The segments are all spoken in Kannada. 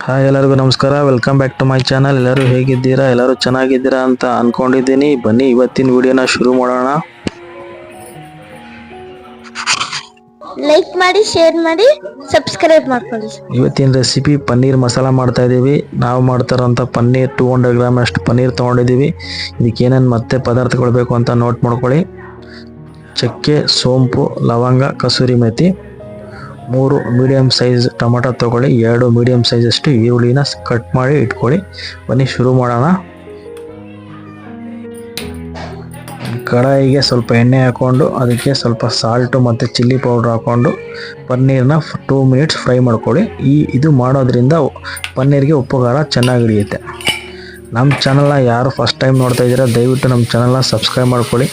ಹಾಯ್, ಎಲ್ಲರಿಗೂ ನಮಸ್ಕಾರ. Welcome back to my channel. ಎಲ್ಲರೂ ಹೇಗಿದ್ದೀರಾ? ಎಲ್ಲರೂ ಚೆನ್ನಾಗಿದ್ದೀರಾ ಅಂತ ಅಂದ್ಕೊಂಡಿದ್ದೀನಿ. ಬನ್ನಿ ಇವತ್ತಿನ ವಿಡಿಯೋನ ಶುರು ಮಾಡೋಣ. ಲೈಕ್ ಮಾಡಿ, ಶೇರ್ ಮಾಡಿ, ಸಬ್ಸ್ಕ್ರೈಬ್ ಮಾಡ್ಕೊಳ್ಳಿ. ಇವತ್ತಿನ ರೆಸಿಪಿ ಪನ್ನೀರ್ ಮಸಾಲ ಮಾಡ್ತಾ ಇದ್ದೀವಿ. ನಾವು ಮಾಡ್ತಾರಂಥ ಪನ್ನೀರ್ 200 ಗ್ರಾಮ್ ಅಷ್ಟು ಪನ್ನೀರ್ ತೊಗೊಂಡಿದ್ದೀವಿ. ಇದಕ್ಕೆ ಏನೇನು ಮತ್ತೆ ಪದಾರ್ಥಗಳು ಬೇಕು ಅಂತ ನೋಟ್ ಮಾಡ್ಕೊಳ್ಳಿ. ಚಕ್ಕೆ, ಸೋಂಪು, ಲವಂಗ, kasuri methi, 3 medium size tomato ತೊಗೊಳ್ಳಿ, 2 ಮೀಡಿಯಮ್ ಸೈಜ್ ಅಷ್ಟು ಈರುಳ್ಳಿನ ಕಟ್ ಮಾಡಿ ಇಟ್ಕೊಳ್ಳಿ. ಬನ್ನಿ ಶುರು ಮಾಡೋಣ. ಕಡಾಯಿಗೆ ಸ್ವಲ್ಪ ಎಣ್ಣೆ ಹಾಕ್ಕೊಂಡು ಅದಕ್ಕೆ ಸ್ವಲ್ಪ ಸಾಲ್ಟು ಮತ್ತು ಚಿಲ್ಲಿ ಪೌಡ್ರ್ ಹಾಕ್ಕೊಂಡು ಪನ್ನೀರನ್ನ 2 ಮಿನಿಟ್ಸ್ ಫ್ರೈ ಮಾಡ್ಕೊಳ್ಳಿ. ಇದು ಮಾಡೋದ್ರಿಂದ ಪನ್ನೀರಿಗೆ ಉಪ್ಪು ಖಾರ ಚೆನ್ನಾಗಿ ಹಿಡಿಯುತ್ತೆ. ನಮ್ಮ ಚಾನಲ್ನ ಯಾರು ಫಸ್ಟ್ ಟೈಮ್ ನೋಡ್ತಾ ಇದ್ದೀರಾ ದಯವಿಟ್ಟು ನಮ್ಮ ಚಾನಲ್ನ ಸಬ್ಸ್ಕ್ರೈಬ್ ಮಾಡ್ಕೊಳ್ಳಿ.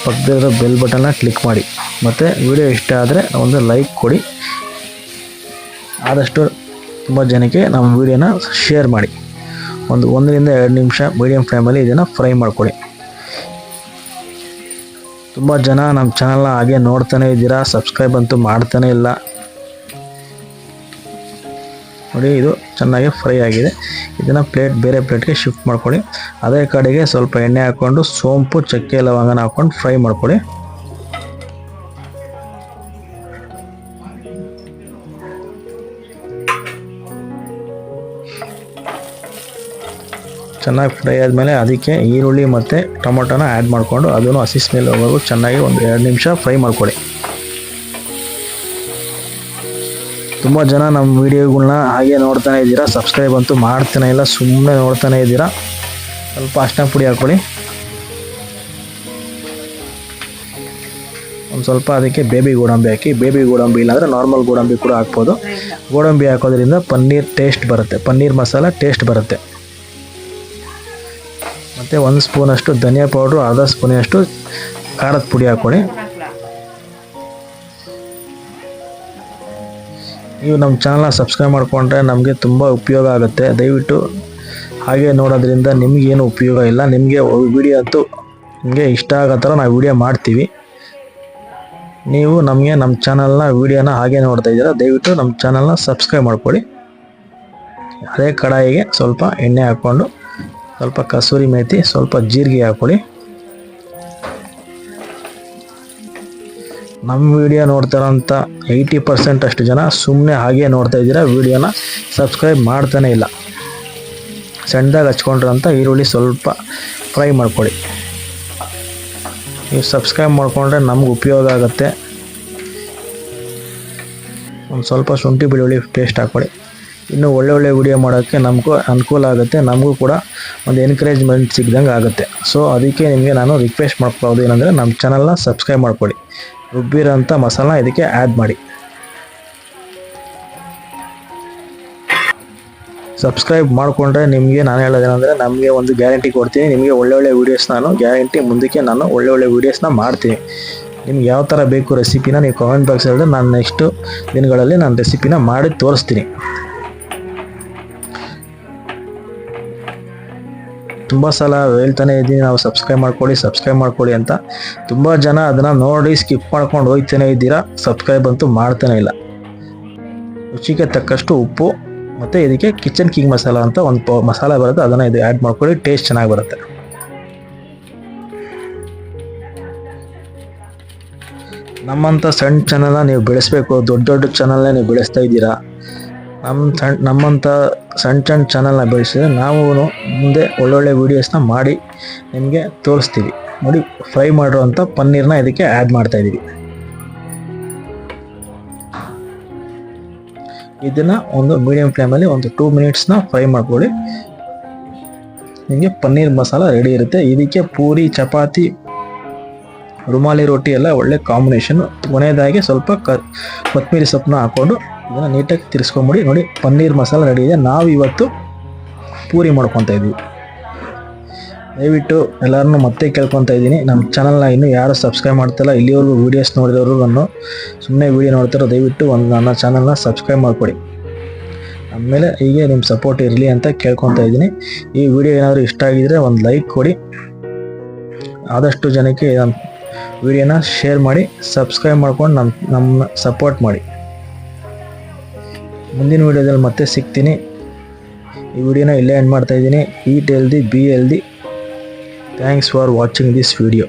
ಪಕ್ಕದಲ್ಲಿರೋ ಬೆಲ್ ಬಟನ್ನ ಕ್ಲಿಕ್ ಮಾಡಿ. ಮತ್ತು ವಿಡಿಯೋ ಇಷ್ಟ ಆದರೆ ಒಂದು ಲೈಕ್ ಕೊಡಿ. ಆದಷ್ಟು ತುಂಬ ಜನಕ್ಕೆ ನಮ್ಮ ವಿಡಿಯೋನ ಶೇರ್ ಮಾಡಿ. 1 ರಿಂದ 2 ನಿಮಿಷ ಮೀಡಿಯಮ್ ಫ್ಲೇಮಲ್ಲಿ ಇದನ್ನು ಫ್ರೈ ಮಾಡ್ಕೊಳ್ಳಿ. ತುಂಬ ಜನ ನಮ್ಮ ಚಾನಲ್ನ ಹಾಗೆ ನೋಡ್ತಾನೆ ಇದ್ದೀರಾ, ಸಬ್ಸ್ಕ್ರೈಬ್ ಅಂತೂ ಮಾಡ್ತಾನೆ ಇಲ್ಲ. ನೋಡಿ, ಇದು ಚೆನ್ನಾಗಿ ಫ್ರೈ ಆಗಿದೆ. ಇದನ್ನು ಬೇರೆ ಪ್ಲೇಟ್ಗೆ ಶಿಫ್ಟ್ ಮಾಡ್ಕೊಳ್ಳಿ. ಅದೇ ಕಡೆಗೆ ಸ್ವಲ್ಪ ಎಣ್ಣೆ ಹಾಕ್ಕೊಂಡು ಸೋಂಪು, ಚಕ್ಕೆ, ಲವಂಗನ ಹಾಕ್ಕೊಂಡು ಫ್ರೈ ಮಾಡ್ಕೊಳ್ಳಿ. ಚೆನ್ನಾಗಿ ಫ್ರೈ ಆದಮೇಲೆ ಅದಕ್ಕೆ ಈರುಳ್ಳಿ ಮತ್ತು ಟೊಮೊಟೊನ ಆ್ಯಡ್ ಮಾಡಿಕೊಂಡು ಅದನ್ನು ಹಸಿ ಸ್ಮೆಲ್ ಹೋಗೋವರೆಗೂ ಚೆನ್ನಾಗಿ 1-2 ನಿಮಿಷ ಫ್ರೈ ಮಾಡ್ಕೊಳ್ಳಿ. ತುಂಬ ಜನ ನಮ್ಮ ವೀಡಿಯೋಗಳನ್ನ ಹಾಗೆ ನೋಡ್ತಾನೆ ಇದ್ದೀರಾ, ಸಬ್ಸ್ಕ್ರೈಬ್ ಅಂತೂ ಮಾಡ್ತಾನೆ ಇಲ್ಲ, ಸುಮ್ಮನೆ ನೋಡ್ತಾನೆ ಇದ್ದೀರಾ. ಸ್ವಲ್ಪ ಅರಿಶಿನ ಪುಡಿ ಹಾಕ್ಕೊಳ್ಳಿ. ಒಂದು ಸ್ವಲ್ಪ ಅದಕ್ಕೆ ಬೇಬಿ ಗೋಡಂಬಿ ಹಾಕಿ. ಬೇಬಿ ಗೋಡಂಬಿ ಇಲ್ಲಾಂದರೆ ನಾರ್ಮಲ್ ಗೋಡಂಬಿ ಕೂಡ ಹಾಕ್ಬೋದು. ಗೋಡಂಬಿ ಹಾಕೋದ್ರಿಂದ ಪನ್ನೀರ್ ಟೇಸ್ಟ್ ಬರುತ್ತೆ, ಪನ್ನೀರ್ ಮಸಾಲ ಟೇಸ್ಟ್ ಬರುತ್ತೆ. ಮತ್ತು 1 ಸ್ಪೂನಷ್ಟು ಧನಿಯಾ ಪೌಡ್ರು, ಅರ್ಧ ಸ್ಪೂನಷ್ಟು ಖಾರದ ಪುಡಿ ಹಾಕ್ಕೊಳ್ಳಿ. ನೀವು ನಮ್ಮ ಚಾನಲ್ನ ಸಬ್ಸ್ಕ್ರೈಬ್ ಮಾಡಿಕೊಂಡ್ರೆ ನಮಗೆ ತುಂಬ ಉಪಯೋಗ ಆಗುತ್ತೆ. ದಯವಿಟ್ಟು ಹಾಗೆ ನೋಡೋದ್ರಿಂದ ನಿಮಗೇನು ಉಪಯೋಗ ಇಲ್ಲ. ನಿಮಗೆ ವಿಡಿಯೋ ಅಂತೂ ನಿಮಗೆ ಇಷ್ಟ ಆಗೋ ಥರ ನಾವು ವಿಡಿಯೋ ಮಾಡ್ತೀವಿ. ನೀವು ನಮ್ಮ ಚಾನಲ್ನ ವಿಡಿಯೋನ ಹಾಗೆ ನೋಡ್ತಾ ಇದ್ದೀರಾ, ದಯವಿಟ್ಟು ನಮ್ಮ ಚಾನಲ್ನ ಸಬ್ಸ್ಕ್ರೈಬ್ ಮಾಡ್ಕೊಳ್ಳಿ. ಅದೇ ಕಡಾಯಿಗೆ ಸ್ವಲ್ಪ ಎಣ್ಣೆ ಹಾಕ್ಕೊಂಡು ಸ್ವಲ್ಪ ಕಸೂರಿ ಮೇಥಿ, ಸ್ವಲ್ಪ ಜೀರಿಗೆ ಹಾಕ್ಕೊಳ್ಳಿ. ನಮ್ಮ ವಿಡಿಯೋ ನೋಡ್ತಾರಂಥ 80% ಅಷ್ಟು ಜನ ಸುಮ್ಮನೆ ಹಾಗೆ ನೋಡ್ತಾ ಇದ್ದೀರಾ, ವಿಡಿಯೋನ ಸಬ್ಸ್ಕ್ರೈಬ್ ಮಾಡ್ತಾನೆ ಇಲ್ಲ. ಸಣ್ಣದಾಗಿ ಹಚ್ಕೊಂಡ್ರಂಥ ಈರುಳ್ಳಿ ಸ್ವಲ್ಪ ಫ್ರೈ ಮಾಡ್ಕೊಳ್ಳಿ. ನೀವು ಸಬ್ಸ್ಕ್ರೈಬ್ ಮಾಡಿಕೊಂಡ್ರೆ ನಮ್ಗೆ ಉಪಯೋಗ ಆಗುತ್ತೆ. ಒಂದು ಸ್ವಲ್ಪ ಶುಂಠಿ ಬೆಳ್ಳುಳ್ಳಿ ಪೇಸ್ಟ್ ಹಾಕ್ಕೊಳ್ಳಿ. ಇನ್ನು ಒಳ್ಳೆ ವಿಡಿಯೋ ಮಾಡೋಕ್ಕೆ ನಮಗೂ ಅನುಕೂಲ ಆಗುತ್ತೆ, ನಮಗೂ ಕೂಡ ಒಂದು ಎನ್ಕರೇಜ್ಮೆಂಟ್ ಸಿಗ್ದಂಗೆ ಆಗುತ್ತೆ. ಸೊ ಅದಕ್ಕೆ ನಿಮಗೆ ನಾನು ರಿಕ್ವೆಸ್ಟ್ ಮಾಡ್ಕೊಳ್ಳೋದು ಏನಂದರೆ ನಮ್ಮ ಚಾನಲ್ನ ಸಬ್ಸ್ಕ್ರೈಬ್ ಮಾಡ್ಕೊಳ್ಳಿ. ರುಬ್ಬಿರೋಂಥ ಮಸಾಲ ಇದಕ್ಕೆ ಆ್ಯಡ್ ಮಾಡಿ. ಸಬ್ಸ್ಕ್ರೈಬ್ ಮಾಡಿಕೊಂಡ್ರೆ ನಿಮಗೆ ನಾನು ಹೇಳೋದೇನೆಂದರೆ ನಮಗೆ ಒಂದು ಗ್ಯಾರಂಟಿ ಕೊಡ್ತೀನಿ, ನಿಮಗೆ ಒಳ್ಳೆ ವೀಡಿಯೋಸ್ ನಾನು ಗ್ಯಾರಂಟಿ ಮುಂದಕ್ಕೆ ನಾನು ಒಳ್ಳೆ ವೀಡಿಯೋಸ್ನ ಮಾಡ್ತೀನಿ. ನಿಮ್ಗೆ ಯಾವ ಥರ ಬೇಕು ರೆಸಿಪಿನ ನೀವು ಕಾಮೆಂಟ್ ಬಾಕ್ಸ್ ಹೇಳಿದ್ರೆ ನಾನು ನೆಕ್ಸ್ಟು ದಿನಗಳಲ್ಲಿ ನಾನು ರೆಸಿಪಿನ ಮಾಡಿ ತೋರಿಸ್ತೀನಿ. ತುಂಬ ಸಲ ಹೇಳ್ತಾನೆ ಇದ್ದೀನಿ ನಾವು ಸಬ್ಸ್ಕ್ರೈಬ್ ಮಾಡ್ಕೊಳ್ಳಿ ಅಂತ. ತುಂಬ ಜನ ಅದನ್ನು ನೋಡಿ ಸ್ಕಿಪ್ ಮಾಡ್ಕೊಂಡು ಹೋಗ್ತಾನೆ ಇದ್ದೀರಾ, ಸಬ್ಸ್ಕ್ರೈಬ್ ಅಂತೂ ಮಾಡ್ತಾನೆ ಇಲ್ಲ. ರುಚಿಗೆ ತಕ್ಕಷ್ಟು ಉಪ್ಪು ಮತ್ತು ಇದಕ್ಕೆ ಕಿಚನ್ ಕಿಂಗ್ ಮಸಾಲ ಅಂತ ಒಂದು ಮಸಾಲ ಬರುತ್ತೆ, ಅದನ್ನು ಇದು ಆ್ಯಡ್ ಮಾಡ್ಕೊಳ್ಳಿ. ಟೇಸ್ಟ್ ಚೆನ್ನಾಗಿ ಬರುತ್ತೆ. ನಮ್ಮಂಥ ಸಣ್ಣ ಚಾನಲ್ನ ನೀವು ಬೆಳೆಸಬೇಕು, ದೊಡ್ಡ ಚಾನಲ್ನ ನೀವು ಬೆಳೆಸ್ತಾ ಇದ್ದೀರಾ. ನಮ್ಮಂಥ ಸಣ್ಣ ಚಾನಲ್ನ ಬೆಳೆಸಿದ್ರೆ ನಾವು ಮುಂದೆ ಒಳ್ಳೊಳ್ಳೆ ವೀಡಿಯೋಸ್ನ ಮಾಡಿ ನಿಮಗೆ ತೋರಿಸ್ತೀವಿ. ನೋಡಿ, ಫ್ರೈ ಮಾಡಿರೋಂಥ ಪನ್ನೀರ್ನ ಇದಕ್ಕೆ ಆ್ಯಡ್ ಮಾಡ್ತಾಯಿದ್ದೀವಿ. ಇದನ್ನು ಒಂದು ಮೀಡಿಯಮ್ ಫ್ಲೇಮಲ್ಲಿ ಒಂದು 2 ಮಿನಿಟ್ಸ್ನ ಫ್ರೈ ಮಾಡ್ಕೊಳ್ಳಿ. ನಿಮಗೆ ಪನ್ನೀರ್ ಮಸಾಲ ರೆಡಿ ಇರುತ್ತೆ. ಇದಕ್ಕೆ ಪೂರಿ, ಚಪಾತಿ, ರುಮಾಲಿ ರೋಟಿ ಎಲ್ಲ ಒಳ್ಳೆ ಕಾಂಬಿನೇಷನ್. ಕೊನೆಯದಾಗಿ ಸ್ವಲ್ಪ ಕೊತ್ತಂಬರಿ ಸೊಪ್ಪನ್ನ ಹಾಕ್ಕೊಂಡು ಇದನ್ನು ನೀಟಾಗಿ ತಿರ್ಸ್ಕೊಂಬಿಡಿ. ನೋಡಿ, ಪನ್ನೀರ್ ಮಸಾಲ ರೆಡಿ ಇದೆ. ನಾವು ಇವತ್ತು ಪೂರಿ ಮಾಡ್ಕೊತಾ ಇದ್ದೀವಿ. ದಯವಿಟ್ಟು ಎಲ್ಲರನ್ನೂ ಮತ್ತೆ ಕೇಳ್ಕೊತಾ ಇದ್ದೀನಿ, ನಮ್ಮ ಚಾನಲ್ನ ಇನ್ನೂ ಯಾರು ಸಬ್ಸ್ಕ್ರೈಬ್ ಮಾಡ್ತಾಯಿಲ್ಲ, ಇಲ್ಲಿವರೆಗೂ ವೀಡಿಯೋಸ್ ನೋಡಿದವರು ಸುಮ್ಮನೆ ವೀಡಿಯೋ ನೋಡ್ತಾರೋ ದಯವಿಟ್ಟು ನನ್ನ ಚಾನಲ್ನ ಸಬ್ಸ್ಕ್ರೈಬ್ ಮಾಡಿಕೊಡಿ. ಆಮೇಲೆ ಹೀಗೆ ನಿಮ್ಮ ಸಪೋರ್ಟ್ ಇರಲಿ ಅಂತ ಕೇಳ್ಕೊತಾ ಇದ್ದೀನಿ. ಈ ವಿಡಿಯೋ ಏನಾದರೂ ಇಷ್ಟ ಆಗಿದರೆ ಒಂದು ಲೈಕ್ ಕೊಡಿ. ಆದಷ್ಟು ಜನಕ್ಕೆ ವಿಡಿಯೋನ ಶೇರ್ ಮಾಡಿ, ಸಬ್ಸ್ಕ್ರೈಬ್ ಮಾಡ್ಕೊಂಡು ನಮ್ಮನ್ನ ಸಪೋರ್ಟ್ ಮಾಡಿ. ಮುಂದಿನ ವಿಡಿಯೋದಲ್ಲಿ ಮತ್ತೆ ಸಿಗ್ತೀನಿ. ಈ ವಿಡಿಯೋನ ಇಲ್ಲೇ ಎಂಡ್ ಮಾಡ್ತಾ ಇದ್ದೀನಿ. Eat healthy, be healthy. Thanks for watching this video.